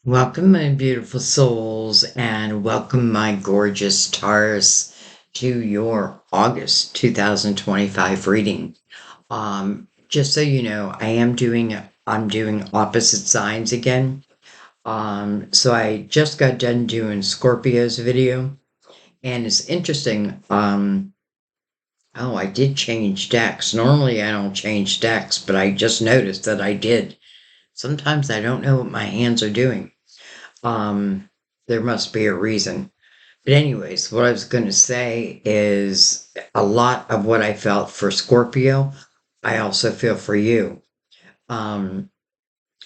Welcome, my beautiful souls, and welcome, my gorgeous Taurus, to your August 2025 reading. Just so you know, I'm doing opposite signs again. So I just got done doing Scorpio's video, and it's interesting. Oh, I did change decks. Normally I don't change decks, but I just noticed that I did. Sometimes I don't know what my hands are doing. Um, there must be a reason. But anyways, what I was going to say is a lot of what I felt for Scorpio, I also feel for you. Um,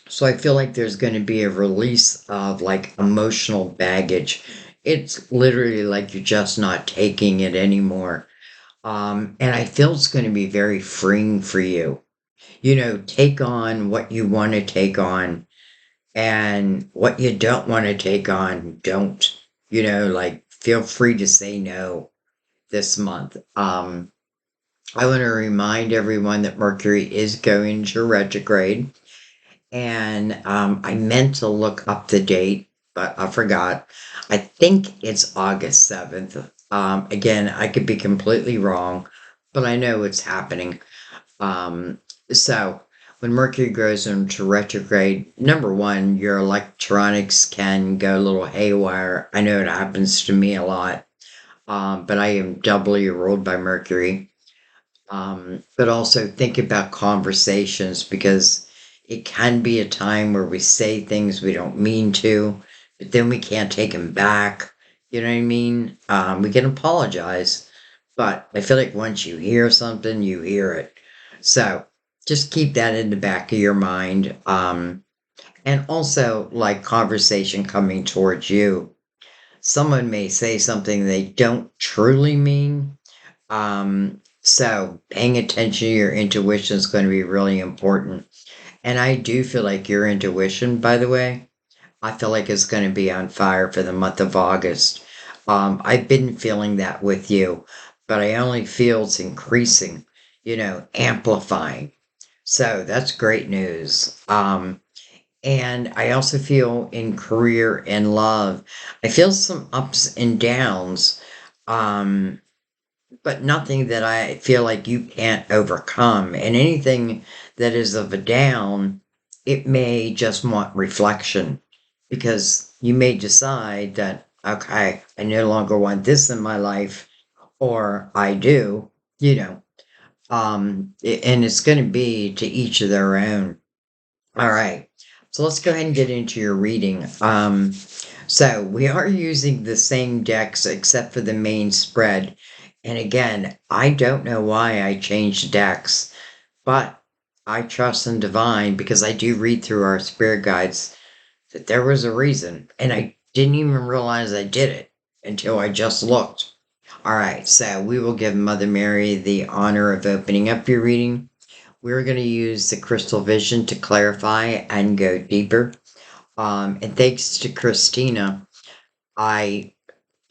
so I feel like there's going to be a release of like emotional baggage. It's literally like you're just not taking it anymore. And I feel it's going to be very freeing for you. Take on what you want to take on, and what you don't want to take on, don't. Like, feel free to say no this month. I want to remind everyone that Mercury is going to retrograde, and I meant to look up the date, but I forgot. I think it's August 7th. Again, I could be completely wrong, but I know it's happening. So when Mercury goes into retrograde, number one, your electronics can go a little haywire. I know it happens to me a lot, but I am doubly ruled by Mercury. But also think about conversations, because it can be a time where we say things we don't mean to, but then we can't take them back. You know what I mean? We can apologize, but I feel like once you hear something, you hear it. So just keep that in the back of your mind. And also, like, conversation coming towards you. Someone may say something they don't truly mean, so paying attention to your intuition is going to be really important. And I do feel like your intuition, by the way, I feel like it's going to be on fire for the month of August. I've been feeling that with you, but I only feel it's increasing, amplifying. So that's great news. And I also feel in career and love, I feel some ups and downs. Um, but nothing that I feel like you can't overcome. And anything that is of a down, it may just want reflection, because you may decide that, okay, I no longer want this in my life, or I do, you know. And it's going to be to each of their own. All right. So let's go ahead and get into your reading. So we are using the same decks except for the main spread. And again, I don't know why I changed decks, but I trust in divine, because I do read through our spirit guides, that there was a reason. And I didn't even realize I did it until I just looked. All right. So we will give Mother Mary the honor of opening up your reading. We're going to use the crystal vision to clarify and go deeper. And thanks to Christina, I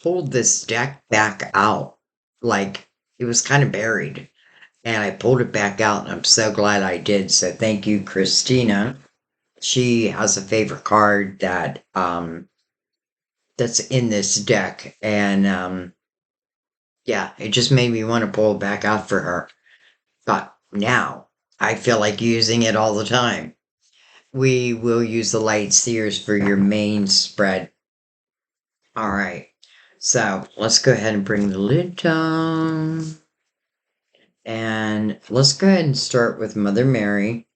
pulled this deck back out. Like, it was kind of buried, and I pulled it back out, and I'm so glad I did. So thank you, Christina. She has a favorite card that's in this deck, and yeah, it just made me want to pull it back out for her. But now I feel like using it all the time. We will use the light seers for your main spread. All right. So let's go ahead and bring the lid down. And let's go ahead and start with Mother Mary.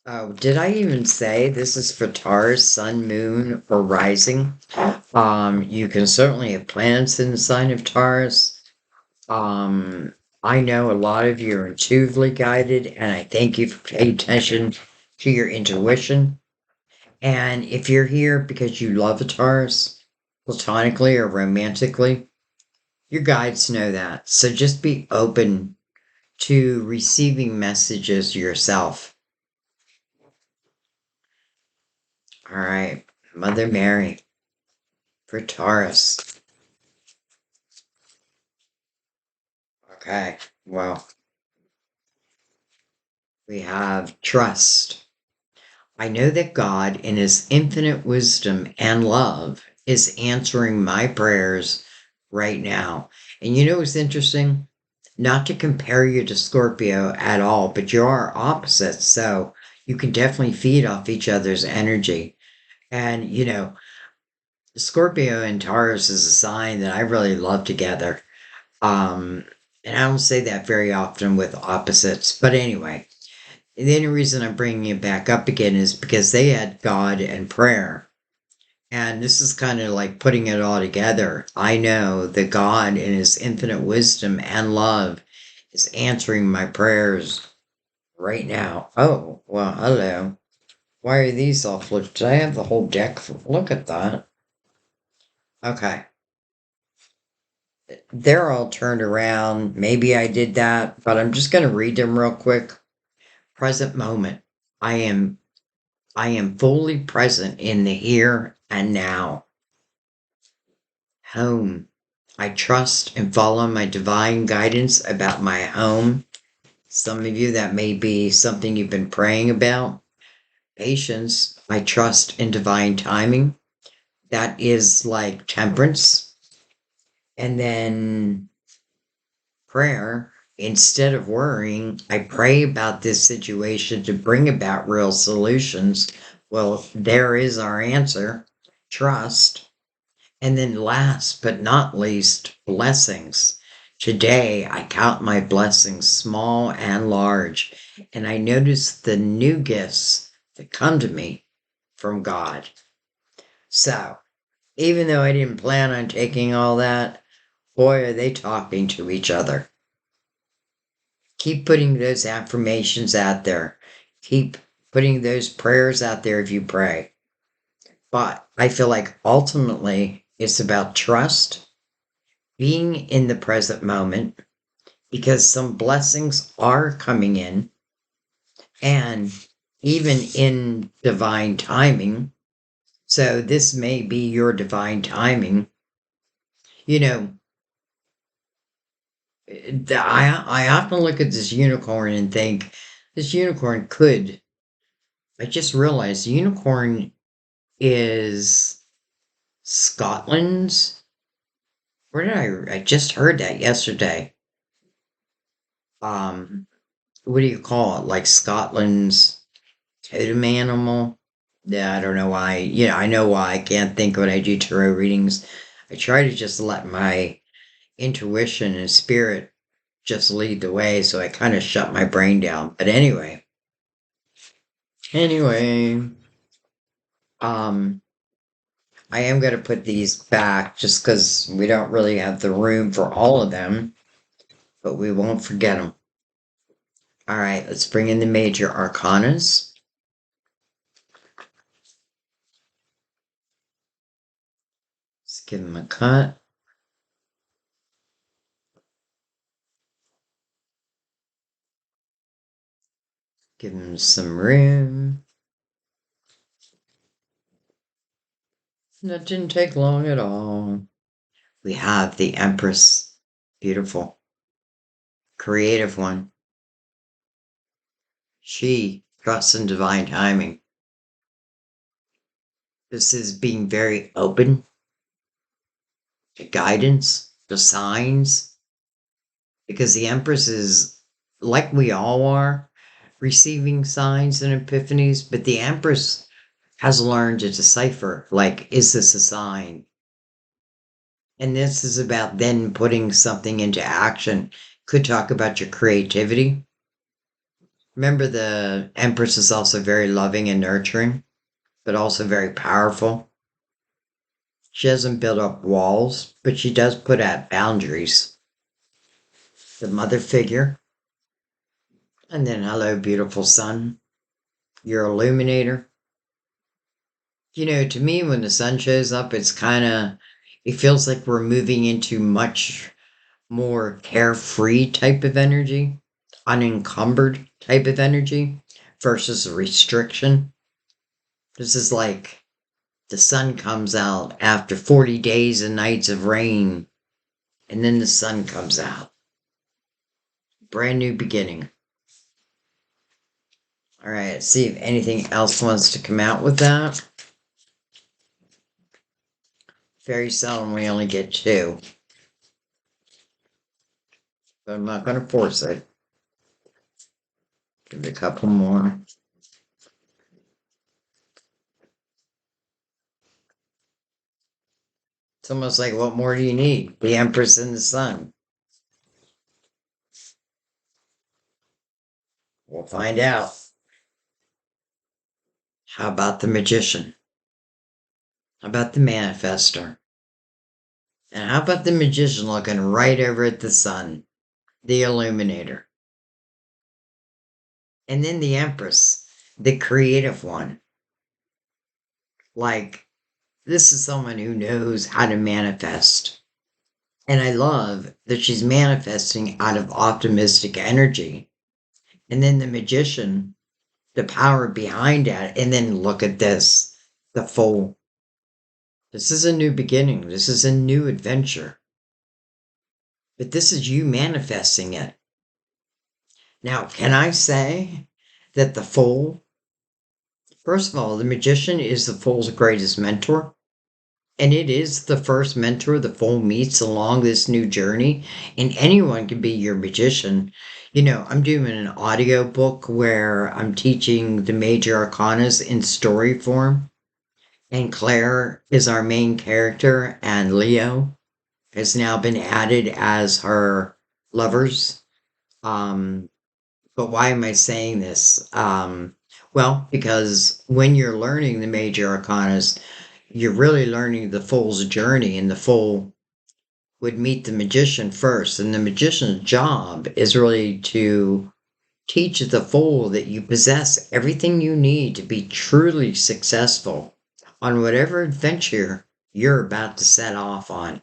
Oh, did I even say this is for Taurus, Sun, Moon, or Rising? You can certainly have planets in the sign of Taurus. Um, I know a lot of you are intuitively guided, and I thank you for paying attention to your intuition. And if you're here because you love a Taurus, platonically or romantically, your guides know that. So just be open to receiving messages yourself. All right, Mother Mary for Taurus. Okay, well, We have trust. I know that God, in His infinite wisdom and love, is answering my prayers right now. And you know what's interesting? Not to compare you to Scorpio at all, but you are opposites. So you can definitely feed off each other's energy. And, Scorpio and Taurus is a sign that I really love together. Um, and I don't say that very often with opposites. But anyway, the only reason I'm bringing it back up again is because they had God and prayer. And this is kind of like putting it all together. I know that God, in His infinite wisdom and love, is answering my prayers right now. Oh, well, hello. Why are these all flipped? Did I have the whole deck? Look at that. Okay. They're all turned around. Maybe I did that, but I'm just going to read them real quick. Present moment. I am I am fully present in the here and now. Home. I trust and follow my divine guidance about my home. Some of you, that may be something you've been praying about. Patience. I trust in divine timing. That is like temperance. And then prayer. Instead of worrying, I pray about this situation to bring about real solutions. Well, there is our answer. Trust. And then last but not least, blessings. Today, I count my blessings, small and large, and I notice the new gifts that come to me from God. So, even though I didn't plan on taking all that, boy, are they talking to each other. Keep putting those affirmations out there. Keep putting those prayers out there if you pray. But I feel like ultimately it's about trust, being in the present moment, because some blessings are coming in, and even in divine timing. So this may be your divine timing. You know, I often look at this unicorn and think this unicorn could. I just realized the unicorn is Scotland's. Where did I just heard that yesterday. Um, what do you call it? Like Scotland's totem animal? Yeah, I don't know why. Yeah, I know why I can't think when I do tarot readings. I try to just let my intuition and spirit just lead the way, so I kind of shut my brain down. But anyway, um, I am going to put these back just because we don't really have the room for all of them, but we won't forget them. All right, let's bring in the major arcanas. Let's give them a cut. Give them some room. That didn't take long at all. We have the Empress. Beautiful. Creative one. She trusts in divine timing. This is being very open to guidance, to signs, because the Empress is, like we all are, receiving signs and epiphanies, but the Empress has learned to decipher, like, is this a sign? And this is about then putting something into action. Could talk about your creativity. Remember, the Empress is also very loving and nurturing, but also very powerful. She doesn't build up walls, but she does put out boundaries. The mother figure. And then, hello, beautiful sun. Your illuminator. To me, when the sun shows up, it feels like we're moving into much more carefree type of energy, unencumbered type of energy versus a restriction. This is like the sun comes out after 40 days and nights of rain, and then the sun comes out. Brand new beginning. All right, let's see if anything else wants to come out with that. Very seldom we only get two. But I'm not going to force it. Give it a couple more. It's almost like, what more do you need? The Empress and the Sun. We'll find out. How about the Magician? How about the Manifester? And how about the Magician looking right over at the Sun? The Illuminator. And then the Empress, the creative one. Like, this is someone who knows how to manifest. And I love that she's manifesting out of optimistic energy. And then the Magician, the power behind it. And then look at this, the Fool. This is a new beginning. This is a new adventure. But this is you manifesting it. Now, can I say that the Fool, first of all, the Magician is the Fool's greatest mentor. And it is the first mentor the Fool meets along this new journey. And anyone can be your Magician. You know, I'm doing an audio book where I'm teaching the major arcanas in story form. And Claire is our main character, and Leo has now been added as her lovers. Um, but why am I saying this? Well, because when you're learning the major arcanas, you're really learning the Fool's journey, and the Fool would meet the Magician first. And the Magician's job is really to teach the Fool that you possess everything you need to be truly successful on whatever adventure you're about to set off on.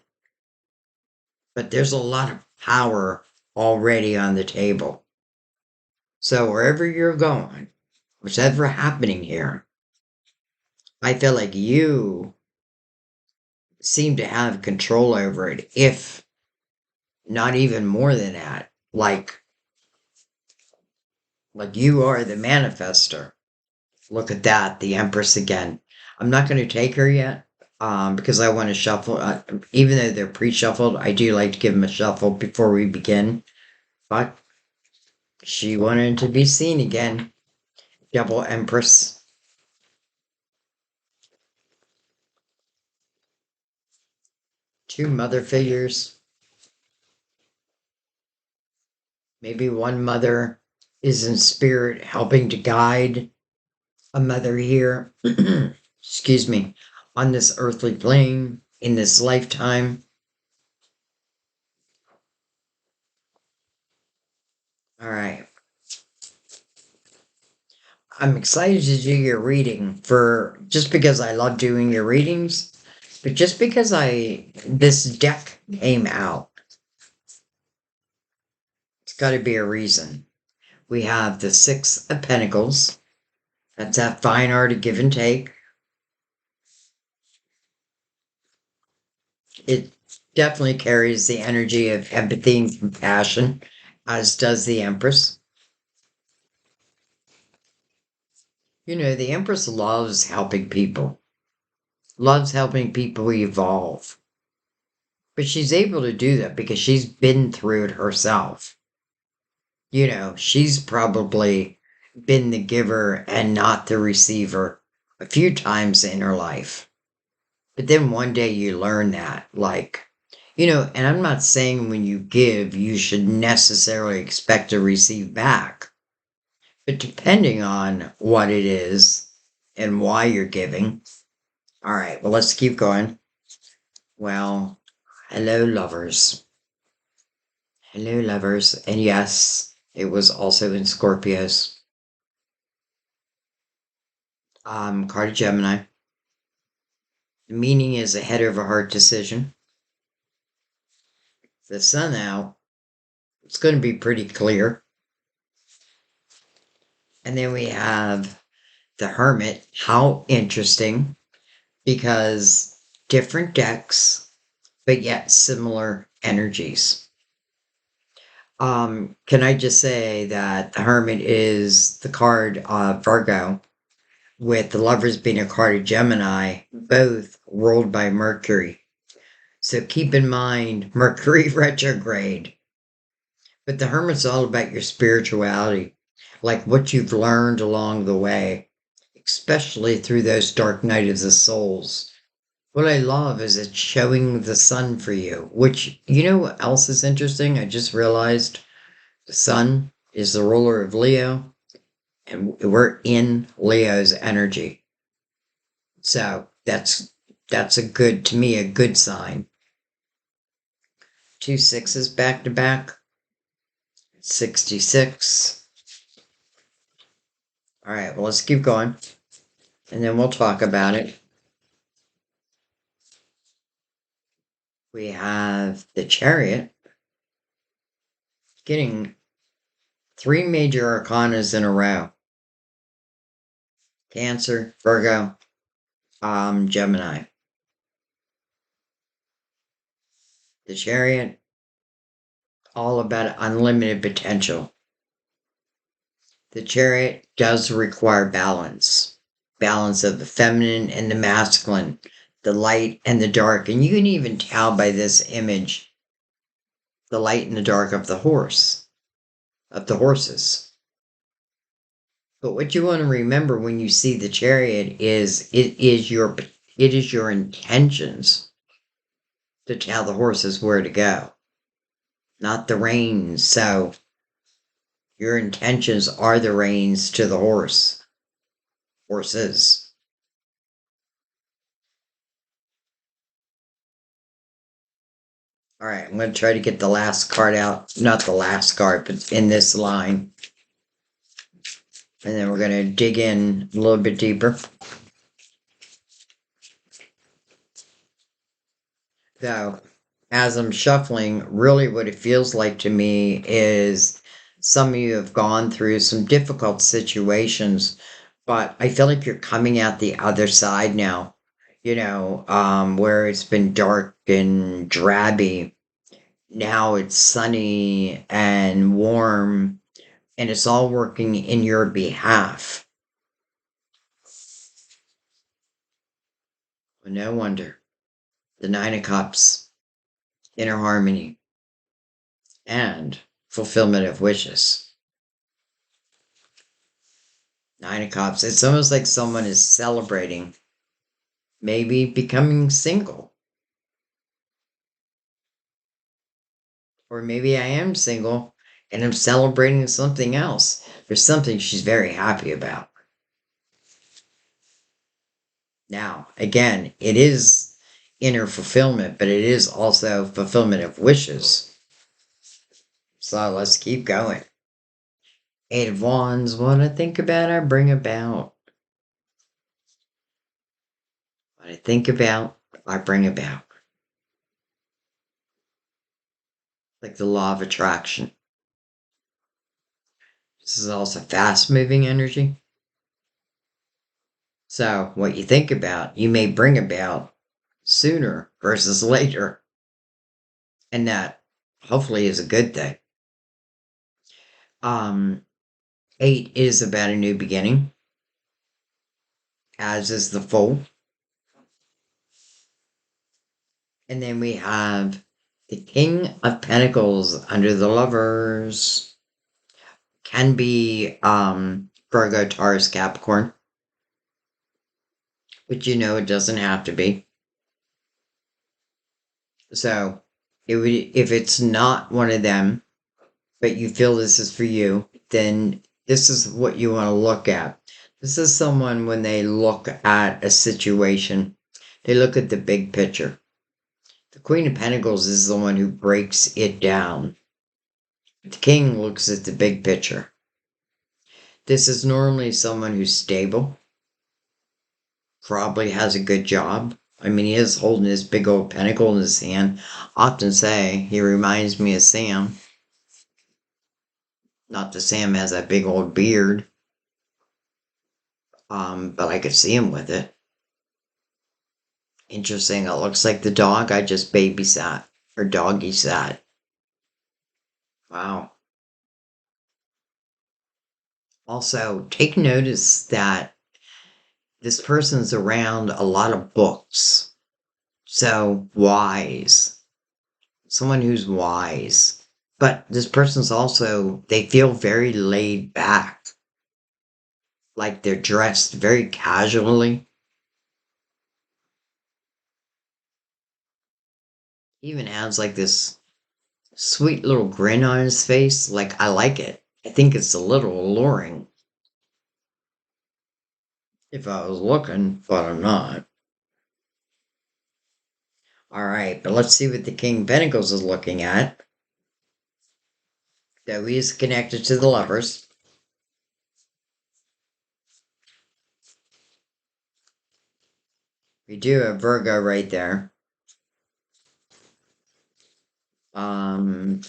But there's a lot of power already on the table. So wherever you're going, whatever happening here, I feel like you seem to have control over it, if not even more than that. Like you are the manifester. Look at that, the Empress again. I'm not going to take her yet, because I want to shuffle. Even though they're pre-shuffled, I do like to give them a shuffle before we begin. But she wanted to be seen again. Double Empress. Two mother figures. Maybe one mother is in spirit helping to guide a mother here, excuse me, on this earthly plane in this lifetime. All right. I'm excited to do your reading, for just because I love doing your readings, but just because this deck came out. It's got to be a reason. We have the Six of Pentacles. That's that fine art of give and take. It definitely carries the energy of empathy and compassion, as does the Empress. You know, the Empress loves helping people evolve. But she's able to do that because she's been through it herself. You know, she's probably been the giver and not the receiver a few times in her life. But then one day you learn that, like, you know, and I'm not saying when you give, you should necessarily expect to receive back. But depending on what it is and why you're giving. All right, well, let's keep going. Well, hello, lovers. Hello, lovers. And yes, it was also in Scorpios. Card of Gemini. The meaning is a head over heart decision. The sun out. It's going to be pretty clear. And then we have the Hermit. How interesting. Because different decks, but yet similar energies. Can I just say that the Hermit is the card of Virgo, with the Lovers being a card of Gemini, both ruled by Mercury. So keep in mind Mercury retrograde. But the Hermit's all about your spirituality, like what you've learned along the way, especially through those dark night of the souls. What I love is it's showing the sun for you, which, you know what else is interesting? I just realized the sun is the ruler of Leo, and we're in Leo's energy. So that's a good, to me, a good sign. Two sixes back to back, 66. All right, well, let's keep going, and then we'll talk about it. We have the Chariot getting three major arcanas in a row. Cancer, Virgo, Gemini. The Chariot, all about unlimited potential. The Chariot does require balance. Balance of the feminine and the masculine, the light and the dark. And you can even tell by this image the light and the dark of the horse, of the horses. But what you want to remember when you see the Chariot is it is your intentions to tell the horses where to go, not the reins. So your intentions are the reins to the horses. All right, I'm going to try to get the last card out. Not the last card, but in this line. And then we're going to dig in a little bit deeper. So, as I'm shuffling, really what it feels like to me is some of you have gone through some difficult situations, but I feel like you're coming out the other side now, where it's been dark and drabby. Now it's sunny and warm, and it's all working in your behalf. Well, no wonder. The Nine of Cups, inner harmony, and fulfillment of wishes. Nine of Cups. It's almost like someone is celebrating, maybe becoming single. Or maybe I am single and I'm celebrating something else. There's something she's very happy about. Now, again, it is inner fulfillment, but it is also fulfillment of wishes. So let's keep going. Eight of Wands, what I think about, I bring about. What I think about, I bring about. Like the law of attraction. This is also fast-moving energy. So what you think about, you may bring about sooner versus later. And that hopefully is a good thing. 8 is about a new beginning, as is the Fool. And then we have the King of Pentacles under the Lovers. Can be Virgo, Taurus, Capricorn. But it doesn't have to be. So if it's not one of them, but you feel this is for you, then this is what you want to look at. This is someone, when they look at a situation, they look at the big picture. The Queen of Pentacles is the one who breaks it down. The King looks at the big picture. This is normally someone who's stable, probably has a good job. I mean, he is holding his big old pentacle in his hand. I often say he reminds me of Sam. Not that Sam has that big old beard, but I could see him with it. Interesting, it looks like the dog I just babysat, or doggy sat. Wow. Also, take notice that this person's around a lot of books. So, wise. Someone who's wise. But this person's also, they feel very laid back. Like they're dressed very casually. Even has like this sweet little grin on his face. Like, I like it. I think it's a little alluring. If I was looking, but I'm not. All right, but let's see what the King of Pentacles is looking at. Though he is connected to the lovers. We do have Virgo right there. Um,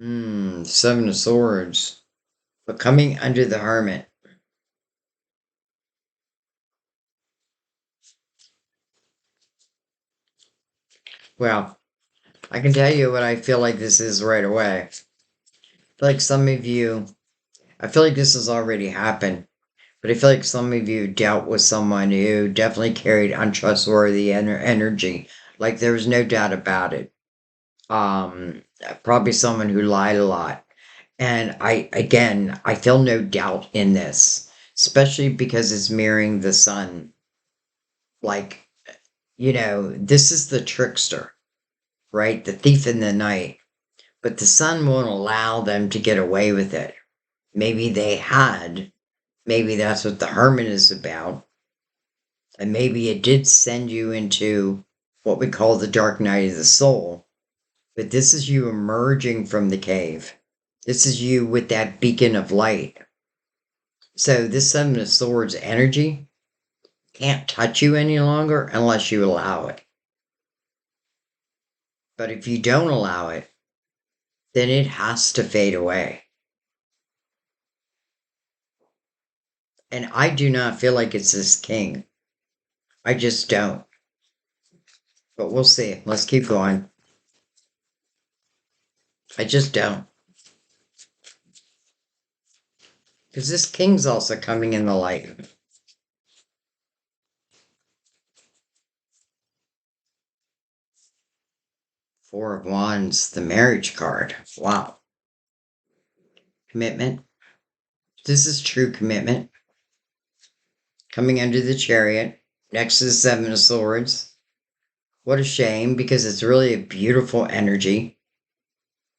Seven of Swords. But coming under the Hermit. Well, I can tell you what I feel like this is right away. I feel like some of you, I feel like this has already happened, but I feel like some of you dealt with someone who definitely carried untrustworthy energy. Like there was no doubt about it. Probably someone who lied a lot. And I feel no doubt in this, especially because it's mirroring the sun. Like, this is the trickster, right? The thief in the night. But the sun won't allow them to get away with it. Maybe they had. Maybe that's what the hermit is about. And maybe it did send you into what we call the dark night of the soul. But this is you emerging from the cave. This is you with that beacon of light. So this Seven of Swords energy can't touch you any longer unless you allow it. But if you don't allow it, then it has to fade away. And I do not feel like it's this king. I just don't. But we'll see. Let's keep going. I just don't. Because this king's also coming in the light. Four of Wands, the marriage card. Wow. Commitment. This is true commitment. Coming under the Chariot, next to the Seven of Swords. What a shame, because it's really a beautiful energy.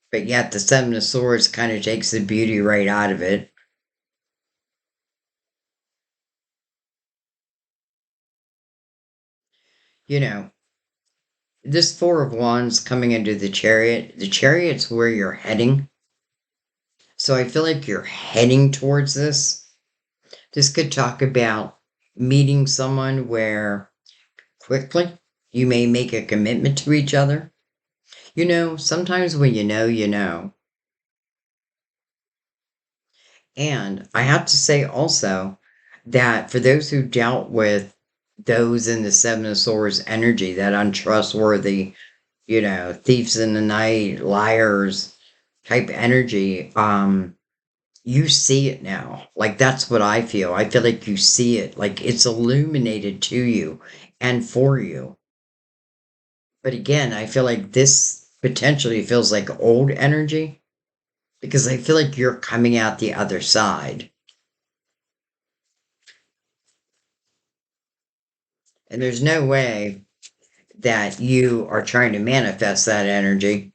But yet the Seven of Swords kind of takes the beauty right out of it. You know, this Four of Wands coming into the Chariot's where you're heading. So I feel like you're heading towards this. This could talk about meeting someone where quickly you may make a commitment to each other. Sometimes when you know, you know. And I have to say also that for those who dealt with those in the Seven of Swords energy, that untrustworthy, thieves in the night, liars type energy, you see it now. Like that's what I feel. I feel like you see it. Like it's illuminated to you and for you. But again, I feel like this potentially feels like old energy because I feel like you're coming out the other side. And there's no way that you are trying to manifest that energy.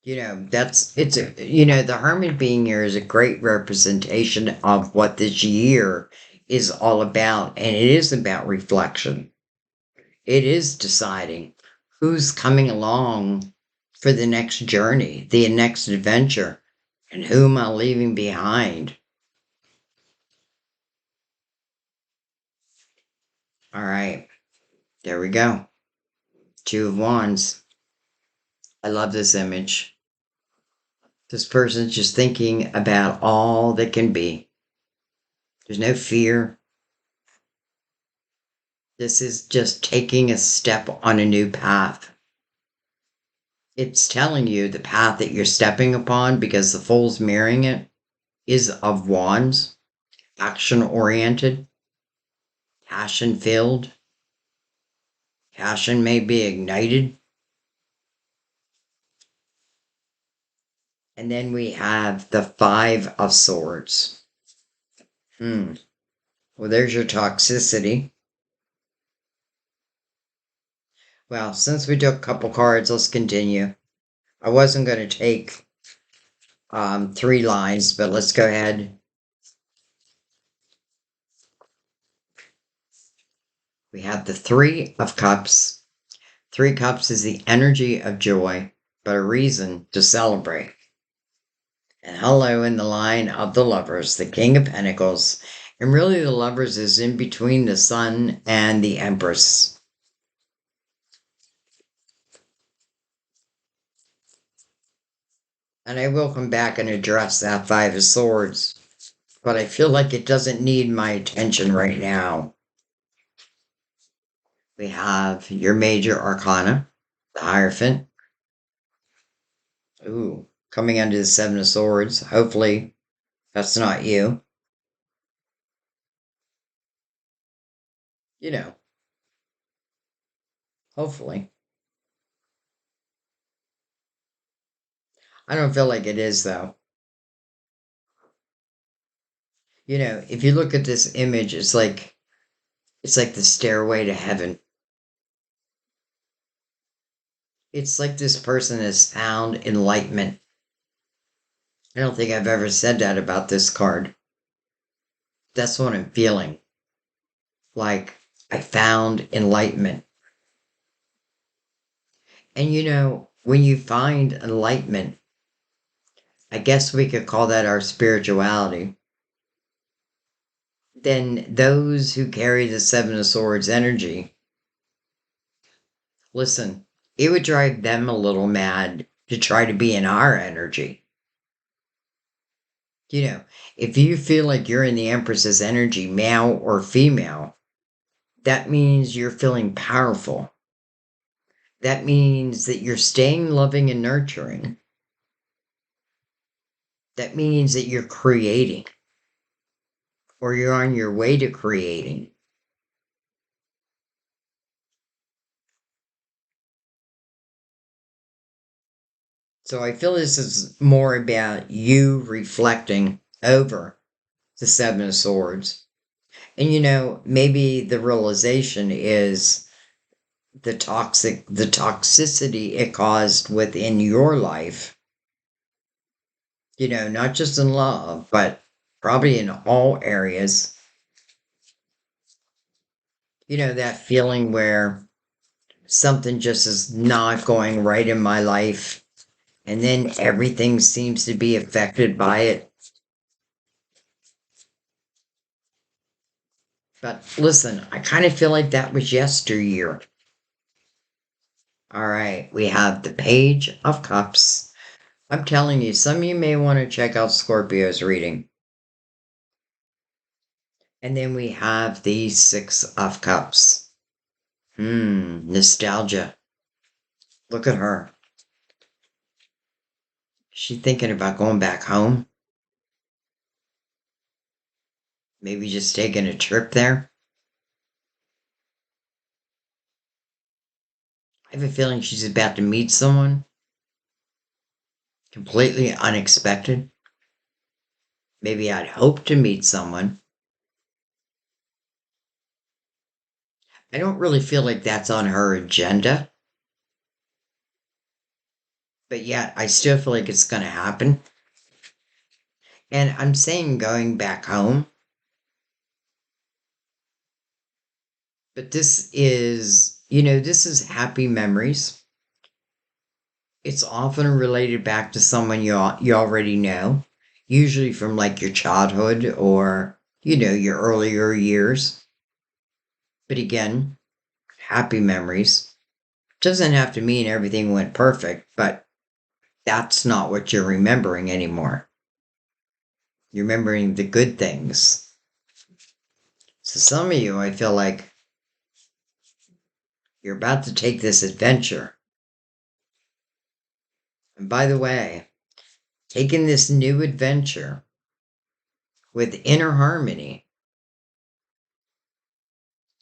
The Hermit being here is a great representation of what this year is all about. And it is about reflection. It is deciding who's coming along for the next journey, the next adventure, and who am I leaving behind? All right, there we go. Two of Wands. I love this image. This person's just thinking about all that can be. There's no fear. This is just taking a step on a new path. It's telling you the path that you're stepping upon, because the Fool's mirroring it, is of Wands, action-oriented, passion-filled. Passion may be ignited. And then we have the Five of Swords. Well, there's your toxicity. Well, since we took a couple cards, let's continue. I wasn't going to take 3 lines, but let's go ahead. We have the Three of Cups. 3 Cups is the energy of joy, but a reason to celebrate. And hello in the line of the Lovers, the King of Pentacles. And really the Lovers is in between the Sun and the Empress. And I will come back and address that Five of Swords, but I feel like it doesn't need my attention right now. We have your major arcana, the Hierophant. Ooh, coming under the Seven of Swords. Hopefully that's not you. You know, hopefully. I don't feel like it is, though. You know, if you look at this image, it's like the stairway to heaven. It's like this person has found enlightenment. I don't think I've ever said that about this card. That's what I'm feeling. Like, I found enlightenment. And you know, when you find enlightenment, I guess we could call that our spirituality. Then those who carry the Seven of Swords energy, listen, it would drive them a little mad to try to be in our energy. You know, if you feel like you're in the Empress's energy, male or female, that means you're feeling powerful. That means that you're staying loving and nurturing. That means that you're creating, or you're on your way to creating. So I feel this is more about you reflecting over the Seven of Swords. And you know, maybe the realization is the toxicity it caused within your life. You know, not just in love, but probably in all areas. You know, that feeling where something just is not going right in my life, and then everything seems to be affected by it. But listen, I kind of feel like that was yesteryear. All right, we have the Page of Cups. I'm telling you, some of you may want to check out Scorpio's reading. And then we have the Six of Cups. Nostalgia. Look at her. Is she thinking about going back home? Maybe just taking a trip there? I have a feeling she's about to meet someone completely unexpected. Maybe I'd hope to meet someone. I don't really feel like that's on her agenda. But yet, I still feel like it's going to happen. And I'm saying going back home. But this is, you know, this is happy memories. It's often related back to someone you already know, usually from like your childhood or, you know, your earlier years. But again, happy memories. Doesn't have to mean everything went perfect, but that's not what you're remembering anymore. You're remembering the good things. So some of you, I feel like, You're about to take this adventure. And by the way, taking this new adventure with inner harmony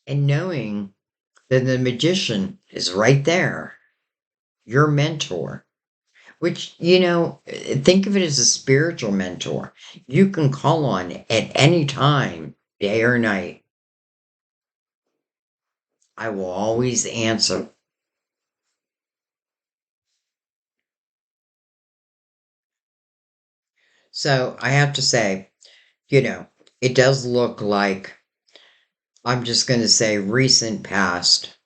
and knowing that the magician is right there, your mentor, which, think of it as a spiritual mentor you can call on at any time, day or night. I will always answer. So I have to say, it does look like, I'm just going to say recent past.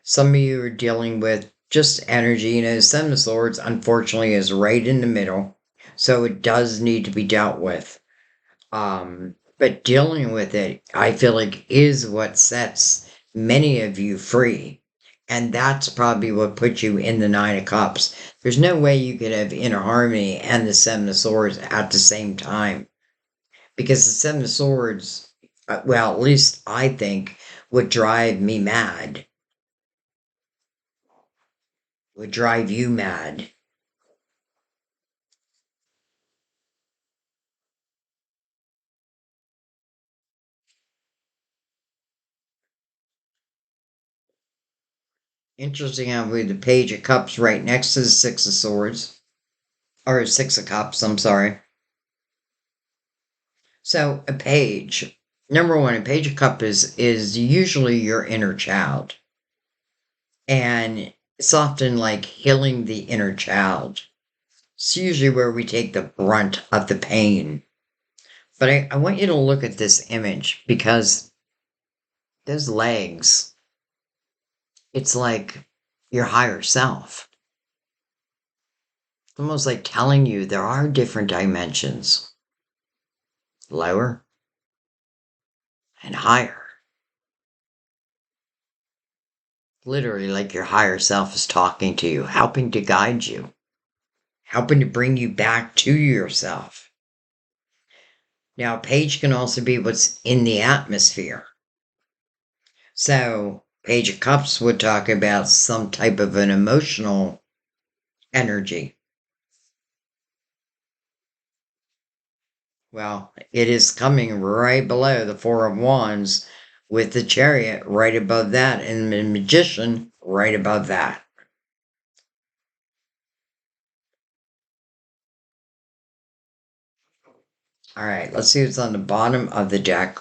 Some of you are dealing with just energy. Seven of Swords, unfortunately, is right in the middle. So it does need to be dealt with. But dealing with it, I feel like, is what sets many of you free. And that's probably what put you in the Nine of Cups. There's no way you could have inner harmony and the Seven of Swords at the same time. Because the Seven of Swords, well, at least I think, would drive me mad. Would drive you mad. Interesting how we the Page of Cups right next to the Six of Swords. Or Six of Cups, I'm sorry. So a page, number one, a Page of Cups is usually your inner child. And it's often like healing the inner child. It's usually where we take the brunt of the pain. But I want you to look at this image because those legs, it's like your higher self. It's almost like telling you there are different dimensions, lower and higher. Literally, like your higher self is talking to you, helping to guide you, helping to bring you back to yourself. Now, page can also be what's in the atmosphere. So, Page of Cups would talk about some type of an emotional energy. Well, it is coming right below the Four of Wands with the Chariot right above that and the Magician right above that. All right, let's see what's on the bottom of the deck.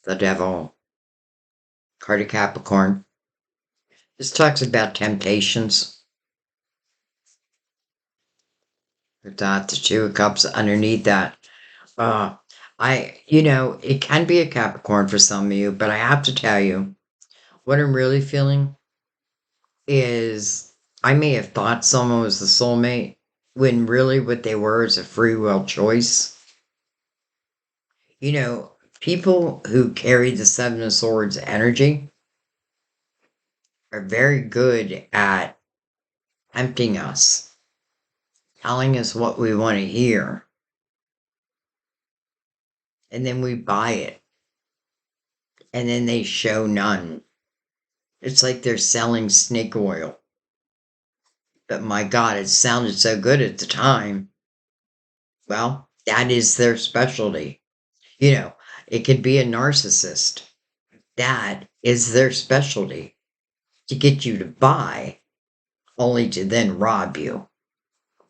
The Devil, card of Capricorn. This talks about temptations. We've got the Two of Cups underneath that. It can be a Capricorn for some of you, but I have to tell you, what I'm really feeling is I may have thought someone was the soulmate when really what they were is a free will choice. People who carry the Seven of Swords energy are very good at tempting us, telling us what we want to hear, and then we buy it, and then they show none. It's like they're selling snake oil. But my God, it sounded so good at the time. Well, that is their specialty. It could be a narcissist. That is their specialty, to get you to buy, only to then rob you.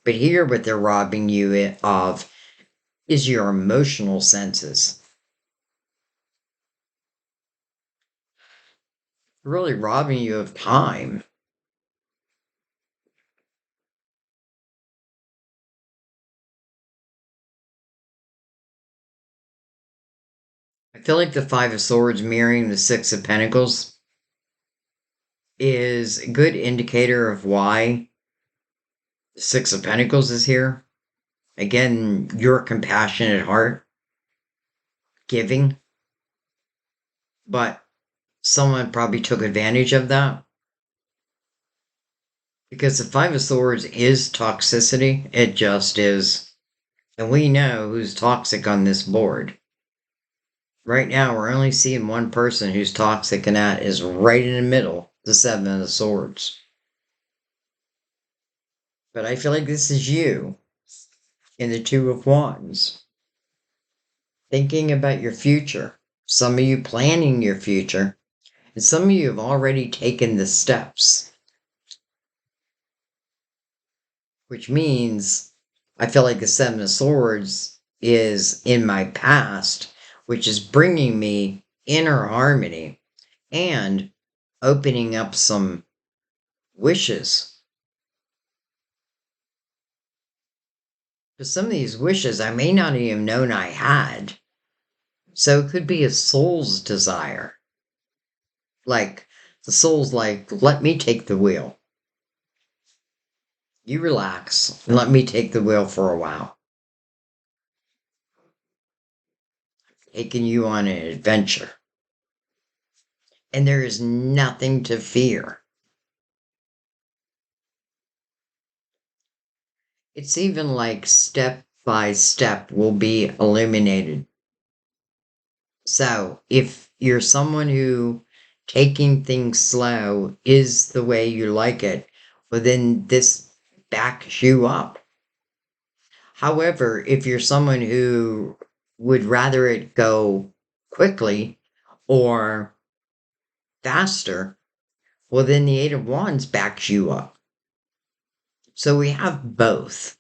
But here, what they're robbing you of is your emotional senses. Really robbing you of time. I feel like the Five of Swords mirroring the Six of Pentacles is a good indicator of why the Six of Pentacles is here. Again, your compassionate heart, giving. But someone probably took advantage of that. Because the Five of Swords is toxicity. It just is. And we know who's toxic on this board. Right now, we're only seeing one person who's toxic, and that is right in the middle, the Seven of Swords. But I feel like this is you in the Two of Wands, thinking about your future. Some of you planning your future, and some of you have already taken the steps, which means I feel like the Seven of Swords is in my past, which is bringing me inner harmony and opening up some wishes. Because some of these wishes I may not even known I had. So it could be a soul's desire. Like, the soul's like, let me take the wheel. You relax and let me take the wheel for a while. Taking you on an adventure. And there is nothing to fear. It's even like step by step will be illuminated. So if you're someone who taking things slow is the way you like it, well, then this backs you up. However, if you're someone who would rather it go quickly or faster, well, then the Eight of Wands backs you up. So we have both.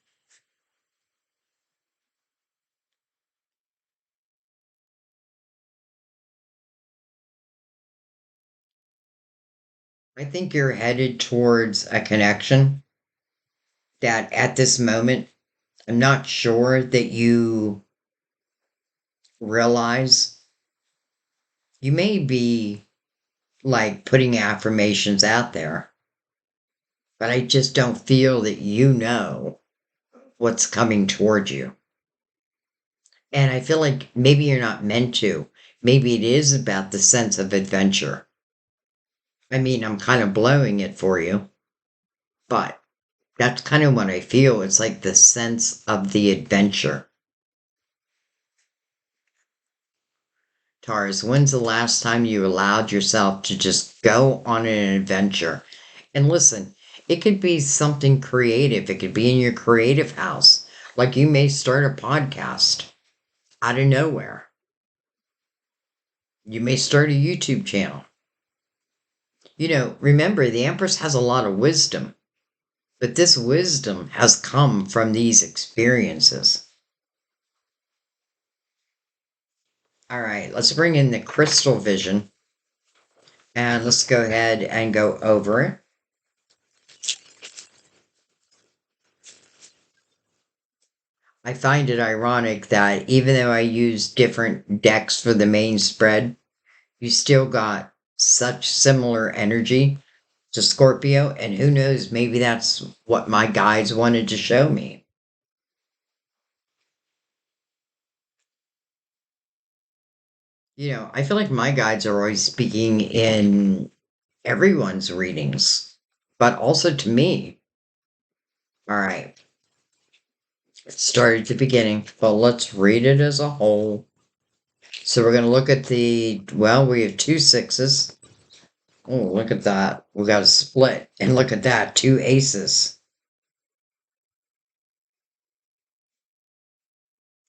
I think you're headed towards a connection that at this moment, I'm not sure that you realize. You may be like putting affirmations out there, but I just don't feel that you know what's coming towards you. And I feel like maybe you're not meant to. Maybe it is about the sense of adventure. I mean, I'm kind of blowing it for you, but that's kind of what I feel. It's like the sense of the adventure. Taurus, when's the last time you allowed yourself to just go on an adventure? And listen, it could be something creative. It could be in your creative house. Like you may start a podcast out of nowhere. You may start a YouTube channel. You know, remember, the Empress has a lot of wisdom, but this wisdom has come from these experiences. All right, let's bring in the crystal vision and let's go ahead and go over it. I find it ironic that even though I use different decks for the main spread, you still got such similar energy to Scorpio, and who knows, maybe that's what my guides wanted to show me. You know, I feel like my guides are always speaking in everyone's readings, but also to me. All right, let's start at the beginning, but let's read it as a whole. So we're going to look at we have two sixes. Oh, look at that. We got a split. And look at that, two aces.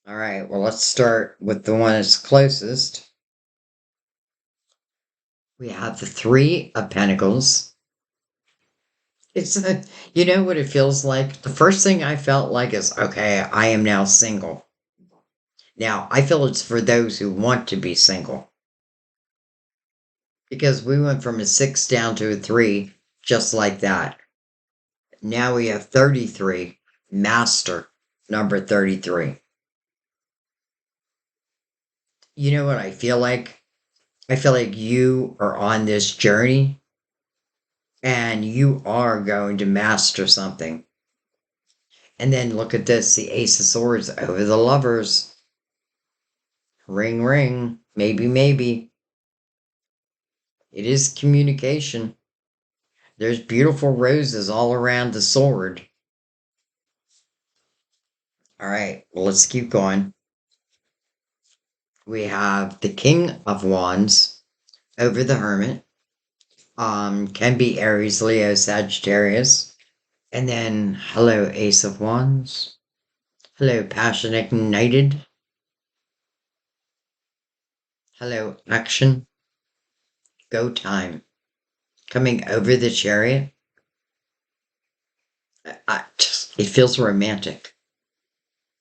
All right, well, let's start with the one that's closest. We have the Three of Pentacles. You know what it feels like? The first thing I felt like is, okay, I am now single. Now, I feel it's for those who want to be single. Because we went from a 6 down to a 3, just like that. Now we have 33, Master, number 33. You know what I feel like? I feel like you are on this journey and you are going to master something. And then look at this, the Ace of Swords over the Lovers. Ring, ring, maybe, maybe. It is communication. There's beautiful roses all around the sword. All right, well, let's keep going. We have the King of Wands over the Hermit. Can be Aries, Leo, Sagittarius. And then, hello, Ace of Wands. Hello, Passion Ignited. Hello, Action. Go Time. Coming over the Chariot. It feels romantic.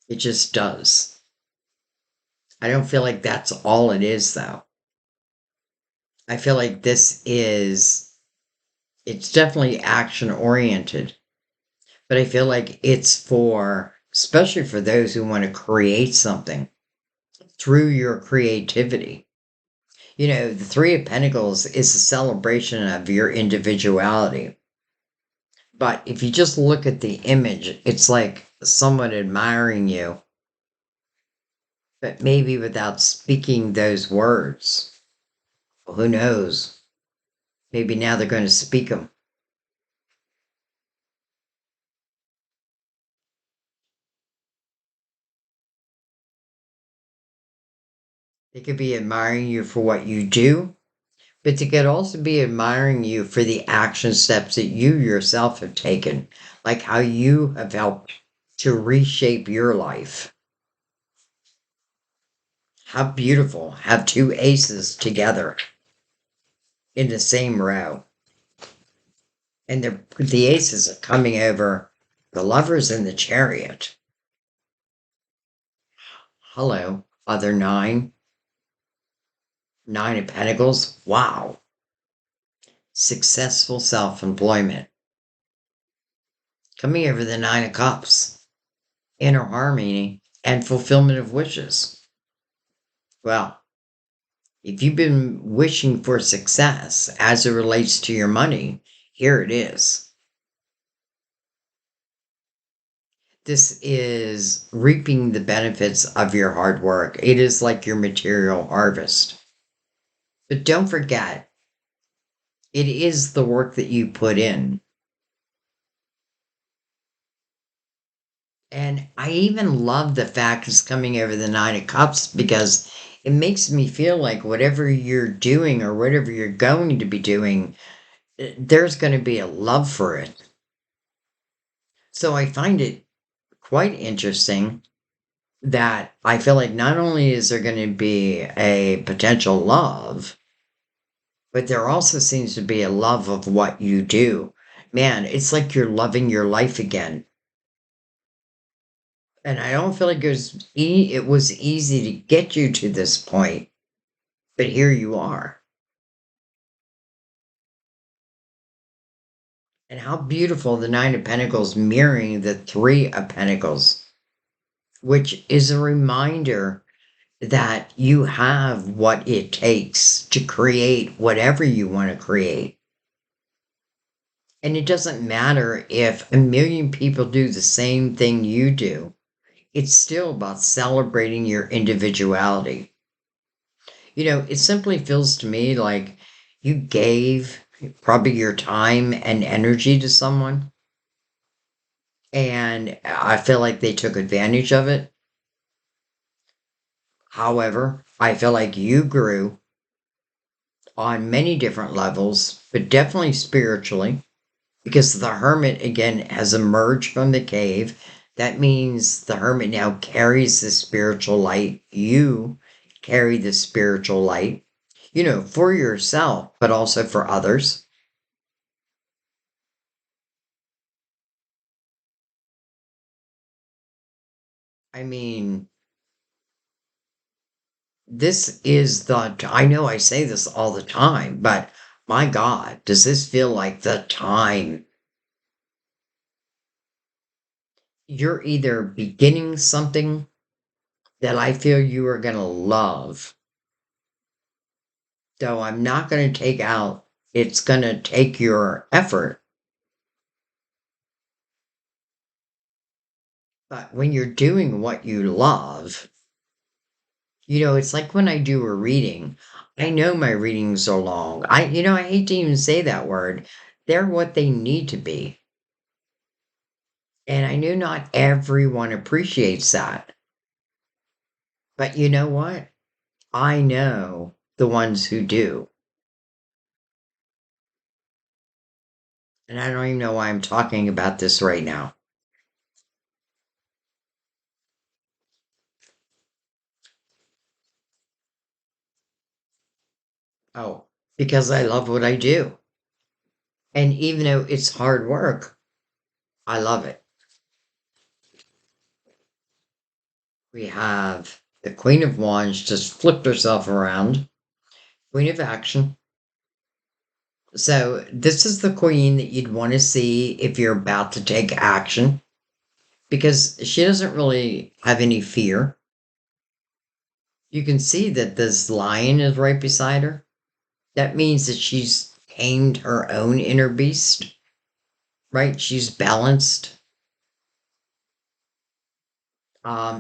It just does. I don't feel like that's all it is, though. I feel like it's definitely action oriented, but I feel like it's especially for those who want to create something through your creativity. You know, the Three of Pentacles is a celebration of your individuality. But if you just look at the image, it's like someone admiring you, but maybe without speaking those words. Well, who knows? Maybe now they're going to speak them. They could be admiring you for what you do, but they could also be admiring you for the action steps that you yourself have taken, like how you have helped to reshape your life. How beautiful. Have two aces together in the same row. And the aces are coming over the lovers in the chariot. Hello, other nine. Nine of Pentacles. Wow. Successful self employment. Coming over the Nine of Cups. Inner harmony and fulfillment of wishes. Well, if you've been wishing for success as it relates to your money, here it is. This is reaping the benefits of your hard work. It is like your material harvest. But don't forget, it is the work that you put in. And I even love the fact it's coming over the Nine of Cups because it makes me feel like whatever you're doing or whatever you're going to be doing, there's going to be a love for it. So I find it quite interesting that I feel like not only is there going to be a potential love, but there also seems to be a love of what you do. Man, it's like you're loving your life again. And I don't feel like it was easy to get you to this point, but here you are. And how beautiful the Nine of Pentacles mirroring the Three of Pentacles, which is a reminder that you have what it takes to create whatever you want to create. And it doesn't matter if a million people do the same thing you do. It's still about celebrating your individuality. You know, it simply feels to me like you gave probably your time and energy to someone, and I feel like they took advantage of it. However, I feel like you grew on many different levels, but definitely spiritually, because the hermit again has emerged from the cave. That means the hermit now carries the spiritual light. You carry the spiritual light, you know, for yourself, but also for others. I mean, this is I know I say this all the time, but my God, does this feel like the time? You're either beginning something that I feel you are going to love. Though I'm not going to take out, it's going to take your effort. But when you're doing what you love, you know, it's like when I do a reading, I know my readings are long. I hate to even say that word. They're what they need to be. And I know not everyone appreciates that. But you know what? I know the ones who do. And I don't even know why I'm talking about this right now. Oh, because I love what I do. And even though it's hard work, I love it. We have the Queen of Wands just flipped herself around, Queen of Action. So, this is the queen that you'd want to see if you're about to take action because she doesn't really have any fear. You can see that this lion is right beside her. That means that she's tamed her own inner beast, right? She's balanced.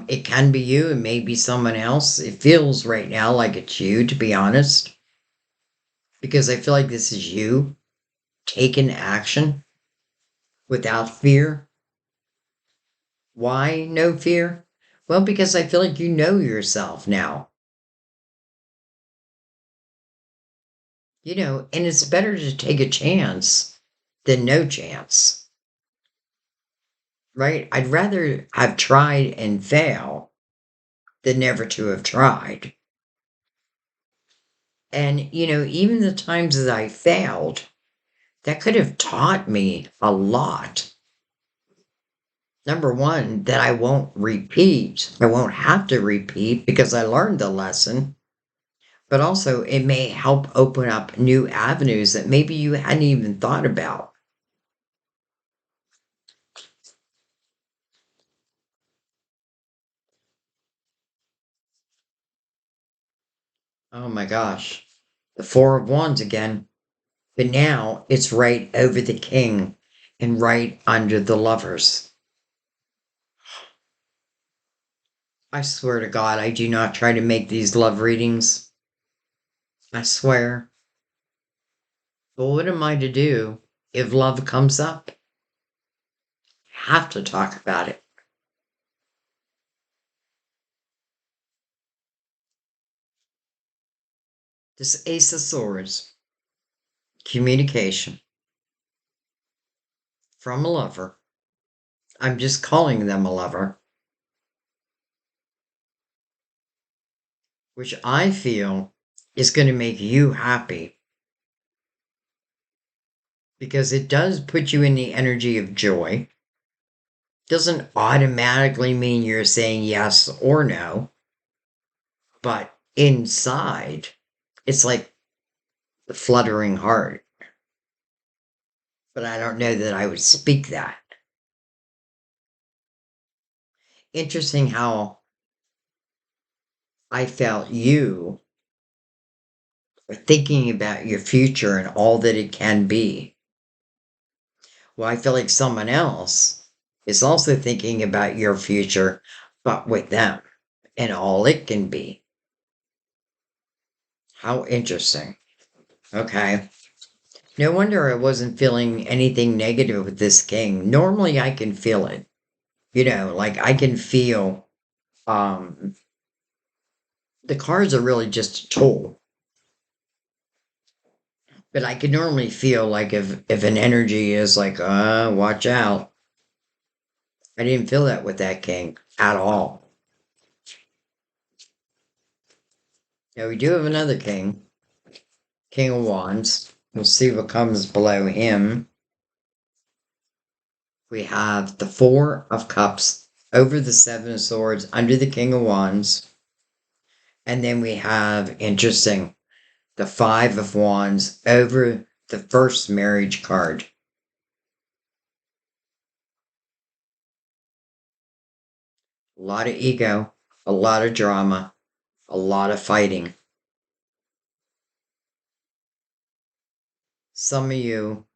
It can be you, it may be someone else. It feels right now like it's you, to be honest, because I feel like this is you taking action without fear. Why no fear? Well, because I feel like you know yourself now. And it's better to take a chance than no chance, right? I'd rather have tried and fail than never to have tried. And, even the times that I failed, that could have taught me a lot. Number one, that I won't repeat. I won't have to repeat because I learned the lesson. But also, it may help open up new avenues that maybe you hadn't even thought about. Oh my gosh. The Four of Wands again. But now it's right over the king and right under the lovers. I swear to God, I do not try to make these love readings. I swear. But what am I to do if love comes up? Have to talk about it. This Ace of Swords, communication from a lover. I'm just calling them a lover, which I feel is going to make you happy because it does put you in the energy of joy. Doesn't automatically mean you're saying yes or no, but inside, it's like the fluttering heart. But I don't know that I would speak that. Interesting how I felt you are thinking about your future and all that it can be. Well, I feel like someone else is also thinking about your future, but with them and all it can be. How interesting. Okay. No wonder I wasn't feeling anything negative with this king. Normally I can feel it. Like I can feel um the cards are really just a tool. But I can normally feel like if an energy is like, watch out. I didn't feel that with that king at all. Now we do have another king, King of Wands. We'll see what comes below him. We have the Four of Cups over the Seven of Swords under the King of Wands. And then we have, interesting, the Five of Wands over the first marriage card. A lot of ego, a lot of drama, a lot of fighting. Some of you,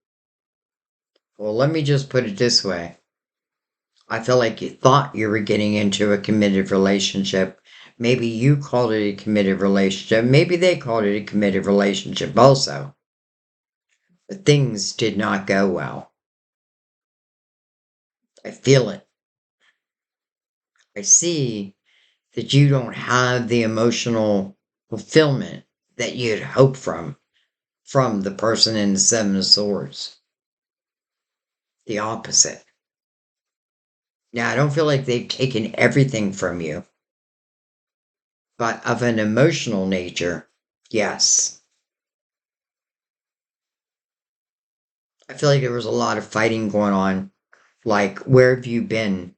well, let me just put it this way. I feel like you thought you were getting into a committed relationship. Maybe you called it a committed relationship. Maybe they called it a committed relationship also. But things did not go well. I feel it. I see that you don't have the emotional fulfillment that you'd hope from the person in the Seven of Swords. the opposite. Now, I don't feel like they've taken everything from you, but of an emotional nature, yes. I feel like there was a lot of fighting going on. Like, where have you been?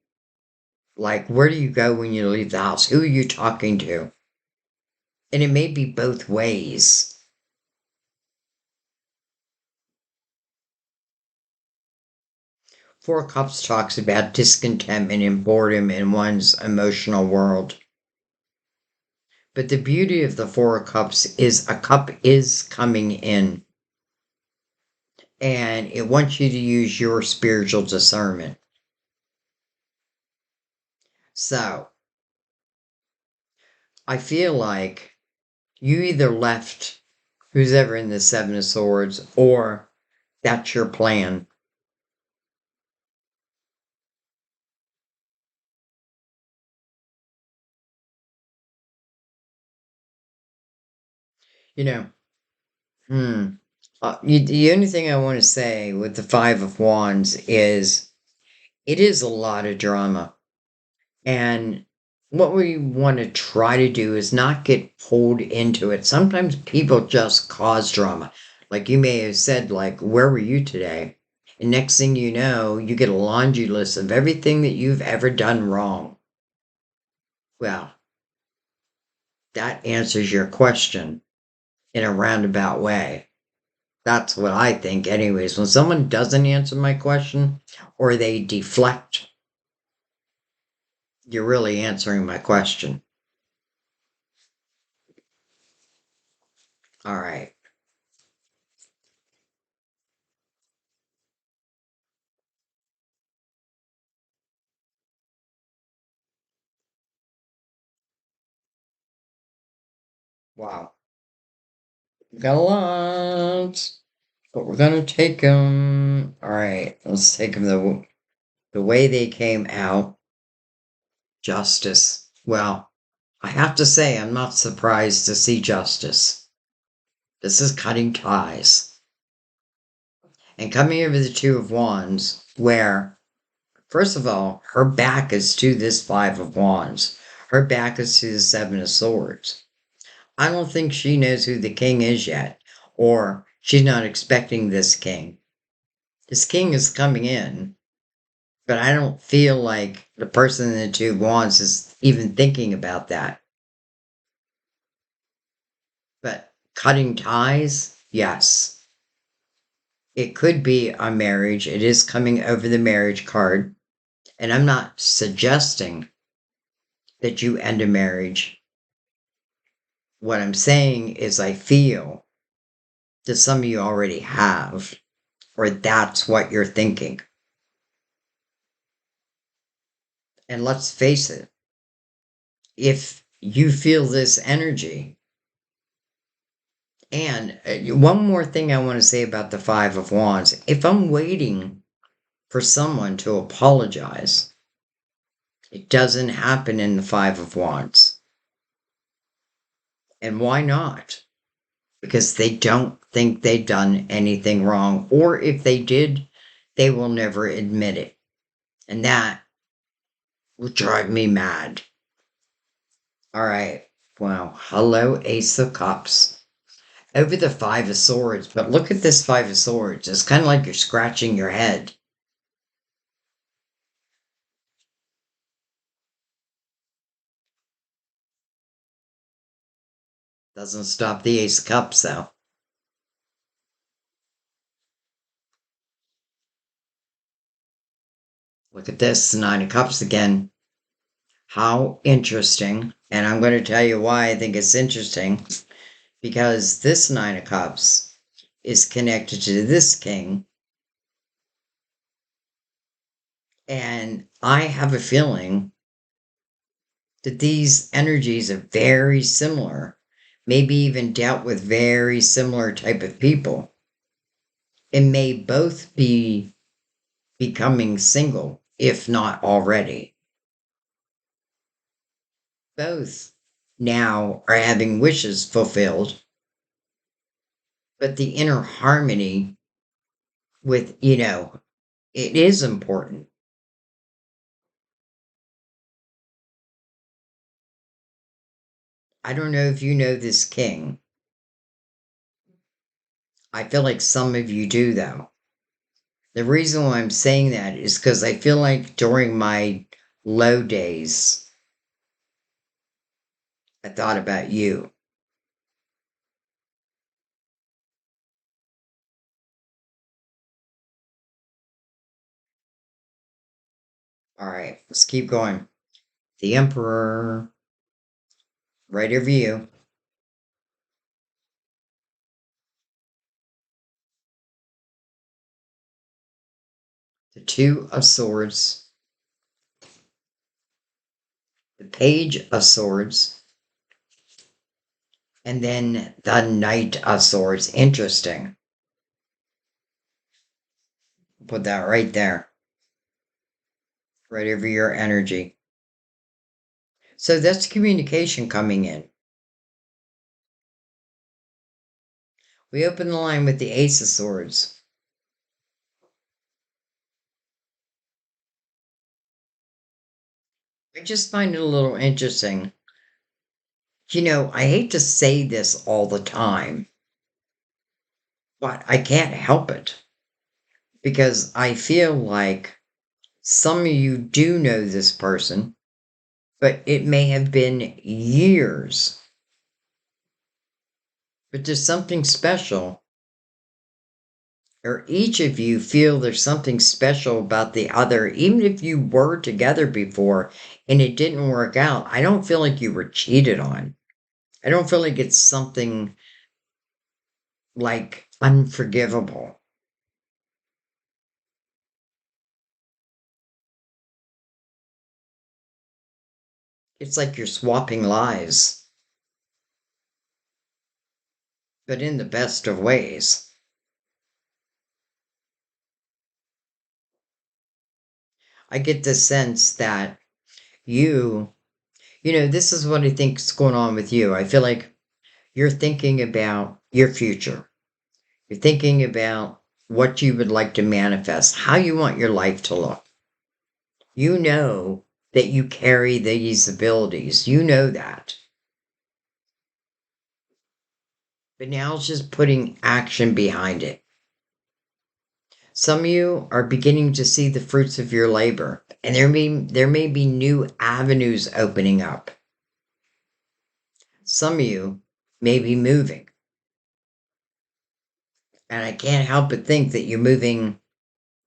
Like, where do you go when you leave the house? Who are you talking to? And it may be both ways. Four of Cups talks about discontentment and boredom in one's emotional world. But the beauty of the Four of Cups is a cup is coming in, and it wants you to use your spiritual discernment. So, I feel like you either left who's ever in the Seven of Swords, or that's your plan. You know, the only thing I want to say with the Five of Wands is it is a lot of drama. And what we want to try to do is not get pulled into it. Sometimes people just cause drama. Like you may have said, like, where were you today? And next thing you know, you get a laundry list of everything that you've ever done wrong. Well, that answers your question in a roundabout way. That's what I think, anyways. When someone doesn't answer my question or they deflect, you're really answering my question. All right. Wow. We got a lot, but we're gonna take them. All right. Let's take them the way they came out. Justice. Well, I have to say, I'm not surprised to see justice. This is cutting ties. And coming over the Two of Wands, where first of all, her back is to this Five of Wands. Her back is to the Seven of Swords. I don't think she knows who the king is yet, or she's not expecting this king. This king is coming in, but I don't feel like the person in the Two of Wands is even thinking about that. But cutting ties, yes. It could be a marriage. It is coming over the marriage card. And I'm not suggesting that you end a marriage. What I'm saying is I feel that some of you already have, or that's what you're thinking. And let's face it, if you feel this energy, and one more thing I want to say about the Five of Wands, if I'm waiting for someone to apologize, it doesn't happen in the Five of Wands. And why not? Because they don't think they've done anything wrong, or if they did, they will never admit it. And that will drive me mad. All right. Wow. Hello, Ace of Cups. Over the Five of Swords, but look at this Five of Swords. It's kind of like you're scratching your head. Doesn't stop the Ace of Cups, though. Look at this Nine of Cups again. How interesting. And I'm going to tell you why I think it's interesting. Because this Nine of Cups is connected to this King. And I have a feeling that these energies are very similar, maybe even dealt with very similar type of people. It may both be becoming single, if not already. Both now are having wishes fulfilled, but the inner harmony with, It is important. I don't know if you know this king. I feel like some of you do, though. The reason why I'm saying that is because I feel like during my low days, I thought about you. All right, let's keep going. The Emperor, right over you. The Two of Swords, the Page of Swords, and then the Knight of Swords. Interesting. Put that right there, right over your energy. So that's communication coming in. We open the line with the Ace of Swords. I just find it a little interesting. I hate to say this all the time, but I can't help it because I feel like some of you do know this person, but it may have been years. But there's something special, or each of you feel there's something special about the other, even if you were together before and it didn't work out. I don't feel like you were cheated on. I don't feel like it's something like unforgivable. It's like you're swapping lives, but in the best of ways. I get the sense that you, this is what I think is going on with you. I feel like you're thinking about your future. You're thinking about what you would like to manifest, how you want your life to look. You know that you carry these abilities. You know that. But now it's just putting action behind it. Some of you are beginning to see the fruits of your labor, and there may be new avenues opening up. Some of you may be moving, and I can't help but think that you're moving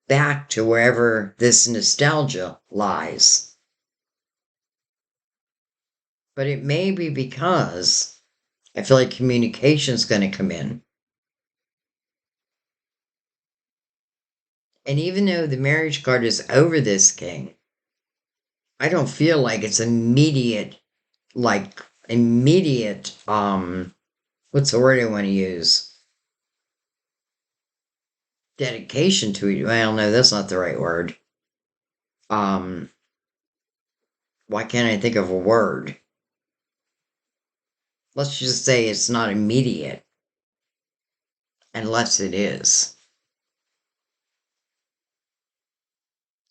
back to wherever this nostalgia lies. But it may be because I feel like communication is going to come in. And even though the marriage card is over this king, I don't feel like it's immediate, what's the word I want to use? Dedication to it. Well, no, that's not the right word. Um, why can't I think of a word? Let's just say it's not immediate, unless it is,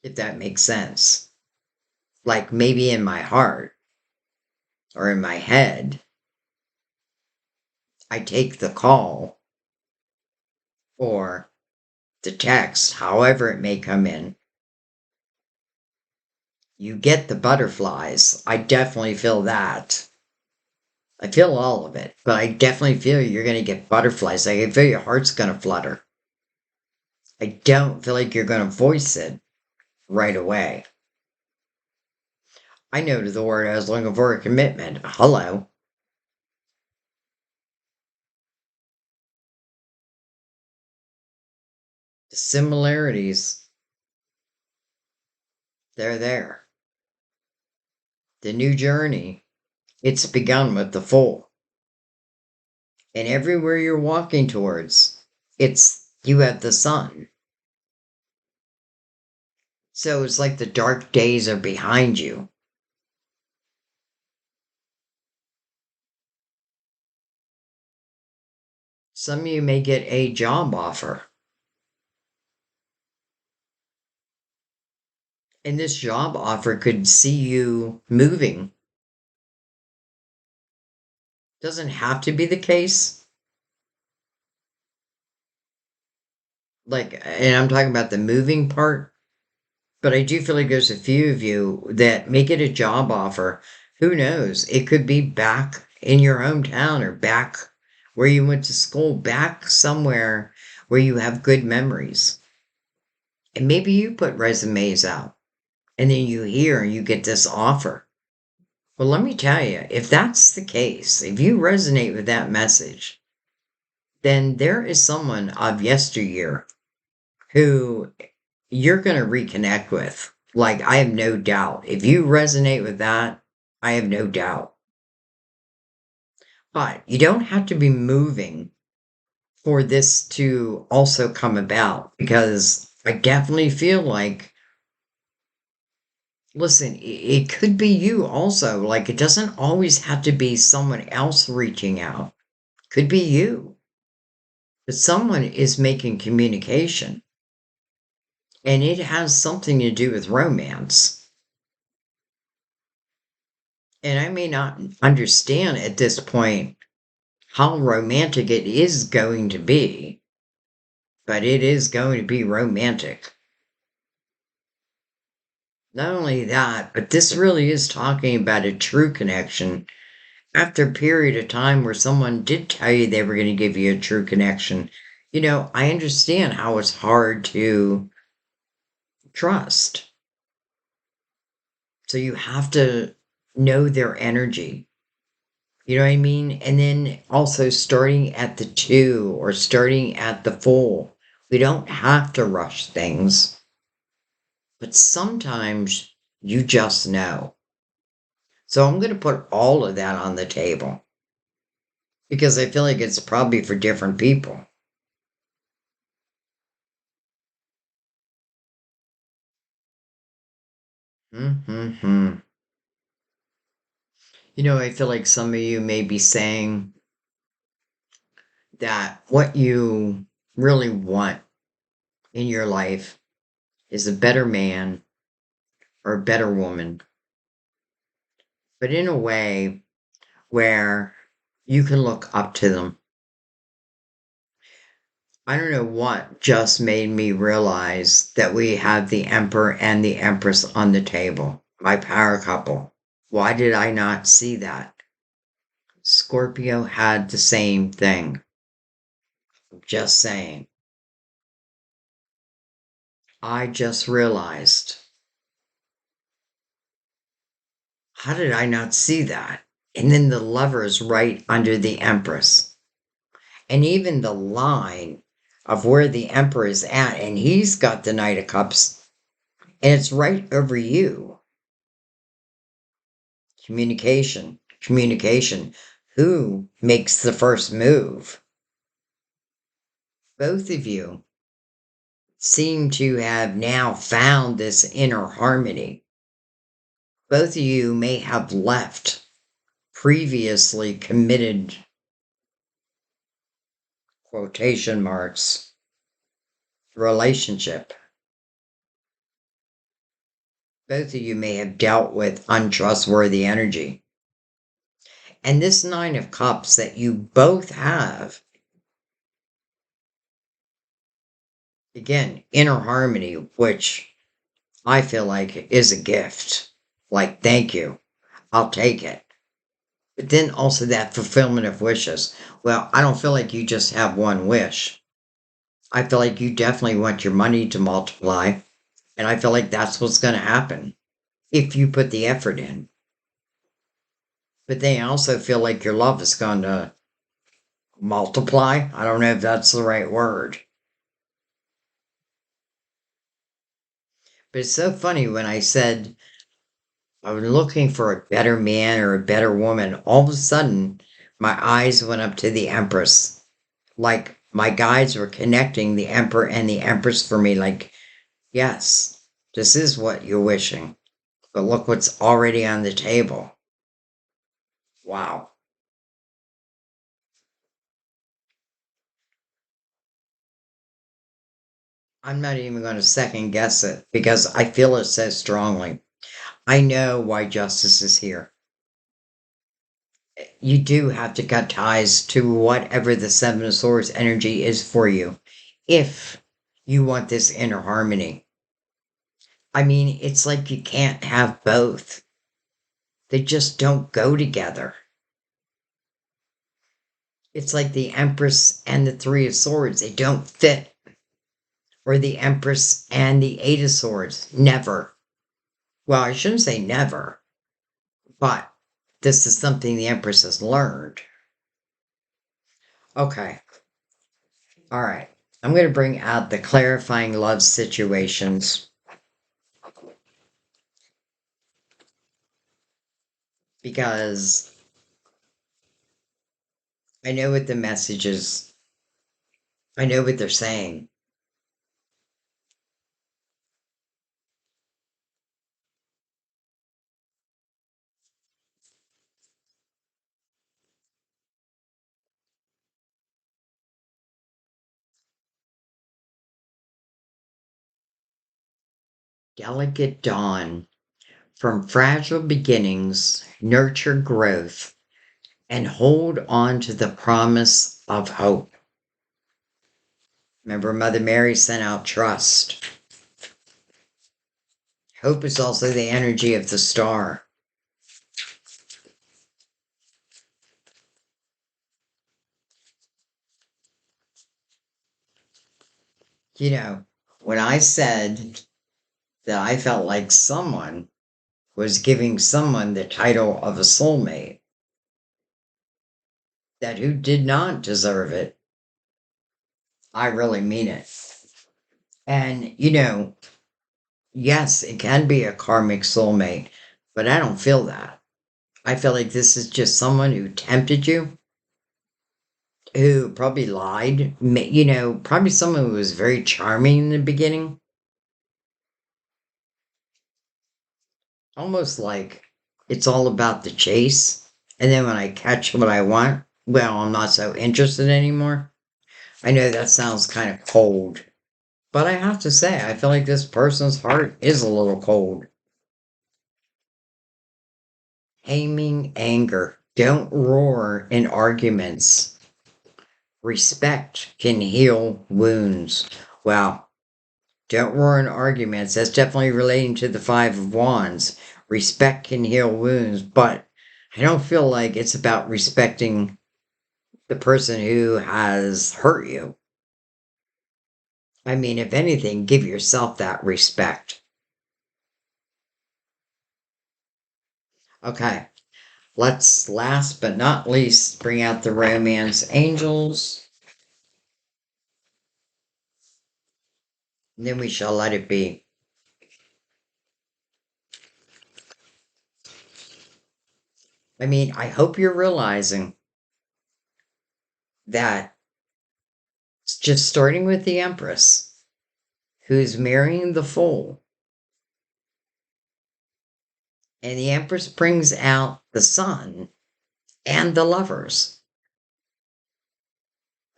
if that makes sense. Like maybe in my heart or in my head, I take the call or the text, however it may come in. You get the butterflies. I definitely feel that. I feel all of it, but I definitely feel you're going to get butterflies. I feel your heart's going to flutter. I don't feel like you're going to voice it right away. I know the word I was looking for, a commitment. Hello. The similarities, they're there. The new journey, it's begun with the Fool. And everywhere you're walking towards, you have the sun. So it's like the dark days are behind you. Some of you may get a job offer. And this job offer could see you moving. Doesn't have to be the case. Like, and I'm talking about the moving part, but I do feel like there's a few of you that make it a job offer. Who knows? It could be back in your hometown or back where you went to school, back somewhere where you have good memories. And maybe you put resumes out and then you hear and you get this offer. Well, let me tell you, if that's the case, if you resonate with that message, then there is someone of yesteryear who you're going to reconnect with. Like, I have no doubt. If you resonate with that, I have no doubt. But you don't have to be moving for this to also come about because I definitely feel like, listen, it could be you also. Like, it doesn't always have to be someone else reaching out, it could be you. But someone is making communication, and it has something to do with romance. And I may not understand at this point how romantic it is going to be, but it is going to be romantic. Not only that, but this really is talking about a true connection after a period of time where someone did tell you they were going to give you a true connection. I understand how it's hard to trust. So you have to know their energy. You know what I mean? And then also starting at the two or starting at the full. We don't have to rush things, but sometimes you just know. So I'm going to put all of that on the table because I feel like it's probably for different people. Hmm. I feel like some of you may be saying that what you really want in your life is a better man or a better woman, but in a way where you can look up to them. I don't know what just made me realize that we have the Emperor and the Empress on the table, my power couple. Why did I not see that? Scorpio had the same thing. Just saying. I just realized. How did I not see that? And then the lover's right under the Empress. And even the line of where the Emperor is at, and he's got the Knight of Cups, and it's right over you. Communication, communication. Who makes the first move? Both of you seem to have now found this inner harmony. Both of you may have left previously committed quotation marks relationship. Both of you may have dealt with untrustworthy energy. And this Nine of Cups that you both have, again, inner harmony, which I feel like is a gift. Like, thank you. I'll take it. But then also that fulfillment of wishes. Well, I don't feel like you just have one wish. I feel like you definitely want your money to multiply. And I feel like that's what's going to happen if you put the effort in. But they also feel like your love is going to multiply. I don't know if that's the right word. But it's so funny when I said I was looking for a better man or a better woman, all of a sudden my eyes went up to the Empress. Like my guides were connecting the Emperor and the Empress for me, like, yes, this is what you're wishing. But look what's already on the table. Wow. I'm not even going to second guess it because I feel it so strongly. I know why justice is here. You do have to cut ties to whatever the Seven of Swords energy is for you if you want this inner harmony. I mean, it's like you can't have both. They just don't go together. It's like the Empress and the Three of Swords. They don't fit. Or the Empress and the Eight of Swords. Never. Well, I shouldn't say never, but this is something the Empress has learned. Okay. All right. I'm going to bring out the clarifying love situations because I know what the message is. I know what they're saying. Delicate dawn. From fragile beginnings, nurture growth and hold on to the promise of hope. Remember, Mother Mary sent out trust. Hope is also the energy of the star. You know, when I said that I felt like someone was giving someone the title of a soulmate, that who did not deserve it, I really mean it. And, yes, it can be a karmic soulmate, but I don't feel that. I feel like this is just someone who tempted you, who probably lied, probably someone who was very charming in the beginning. Almost like it's all about the chase. And then when I catch what I want, well, I'm not so interested anymore. I know that sounds kind of cold, but I have to say, I feel like this person's heart is a little cold. Taming anger. Don't roar in arguments. Respect can heal wounds. Well, don't roar in arguments. That's definitely relating to the Five of Wands. Respect can heal wounds, but I don't feel like it's about respecting the person who has hurt you. I mean, if anything, give yourself that respect. Okay, let's last but not least bring out the romance angels. And then we shall let it be. I mean, I hope you're realizing that it's just starting with the Empress, who's marrying the Fool. And the Empress brings out the Sun and the Lovers.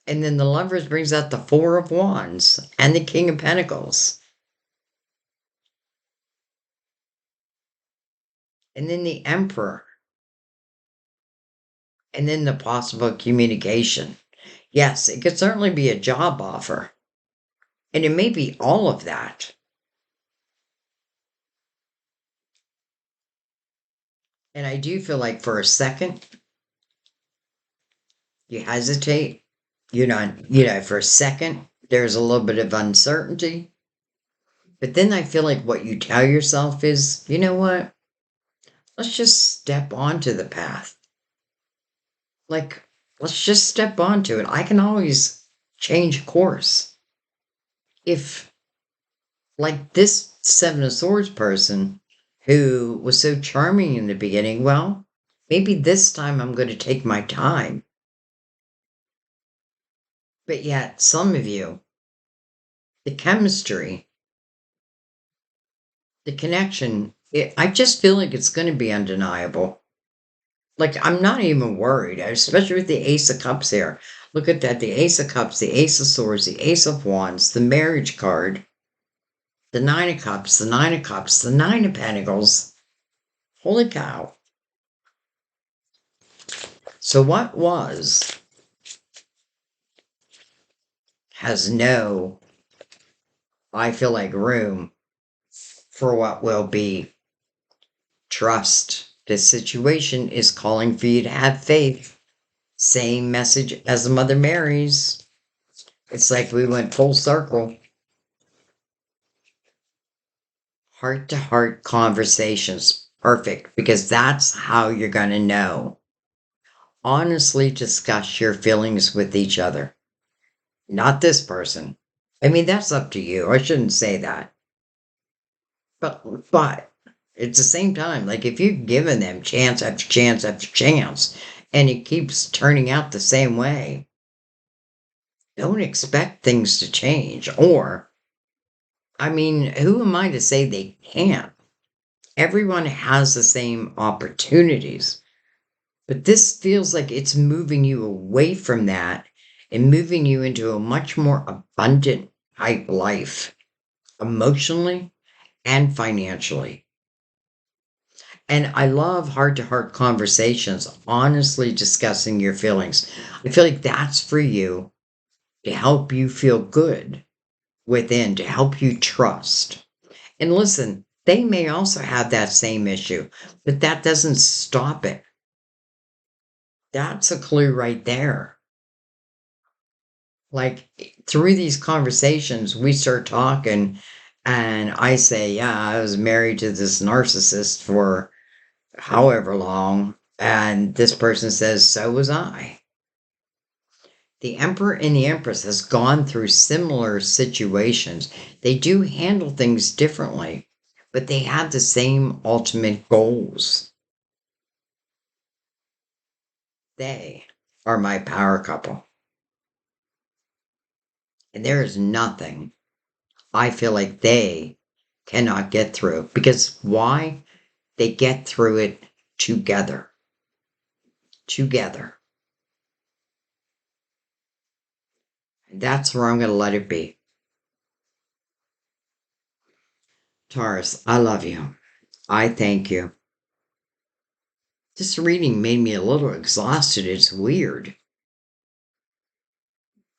And then the Lovers brings out the Four of Wands and the King of Pentacles. And then the Emperor. And then the possible communication. Yes, it could certainly be a job offer. And it may be all of that. And I do feel like for a second, you hesitate. For a second, there's a little bit of uncertainty. But then I feel like what you tell yourself is, you know what? Let's just step onto the path. Like, let's just step onto it. I can always change course. If, like this Seven of Swords person who was so charming in the beginning, well, maybe this time I'm going to take my time. But yet, some of you, the chemistry, the connection, I just feel like it's going to be undeniable. Like, I'm not even worried, especially with the Ace of Cups here. Look at that. The Ace of Cups, the Ace of Swords, the Ace of Wands, the Marriage card, the Nine of Cups, the Nine of Cups, the Nine of Pentacles. Holy cow. So what was has no, I feel like, room for what will be. Trust. This situation is calling for you to have faith. Same message as the Mother Mary's. It's like we went full circle. Heart to heart conversations. Perfect. Because that's how you're going to know. Honestly discuss your feelings with each other. Not this person. I mean, that's up to you. I shouldn't say that. But at the same time, like if you've given them chance after chance after chance and it keeps turning out the same way, don't expect things to change. Or, I mean, who am I to say they can't? Everyone has the same opportunities. But this feels like it's moving you away from that and moving you into a much more abundant type life, emotionally and financially. And I love heart to heart conversations, honestly discussing your feelings. I feel like that's for you to help you feel good within, to help you trust. And listen, they may also have that same issue, but that doesn't stop it. That's a clue right there. Like through these conversations, we start talking, and I say, yeah, I was married to this narcissist for however long. And this person says, so was I. The Emperor and the Empress has gone through similar situations. They do handle things differently, but they have the same ultimate goals. They are my power couple. And there is nothing I feel like they cannot get through. Because why? They get through it together. Together. And that's where I'm going to let it be. Taurus, I love you. I thank you. This reading made me a little exhausted. It's weird.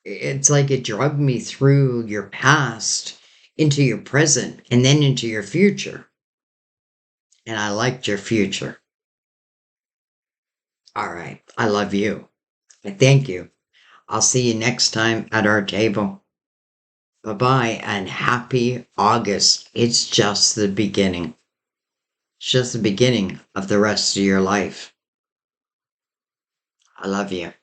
It's like it drugged me through your past, into your present, and then into your future. And I liked your future. All right. I love you. I thank you. I'll see you next time at our table. Bye bye and happy August. It's just the beginning. It's just the beginning of the rest of your life. I love you.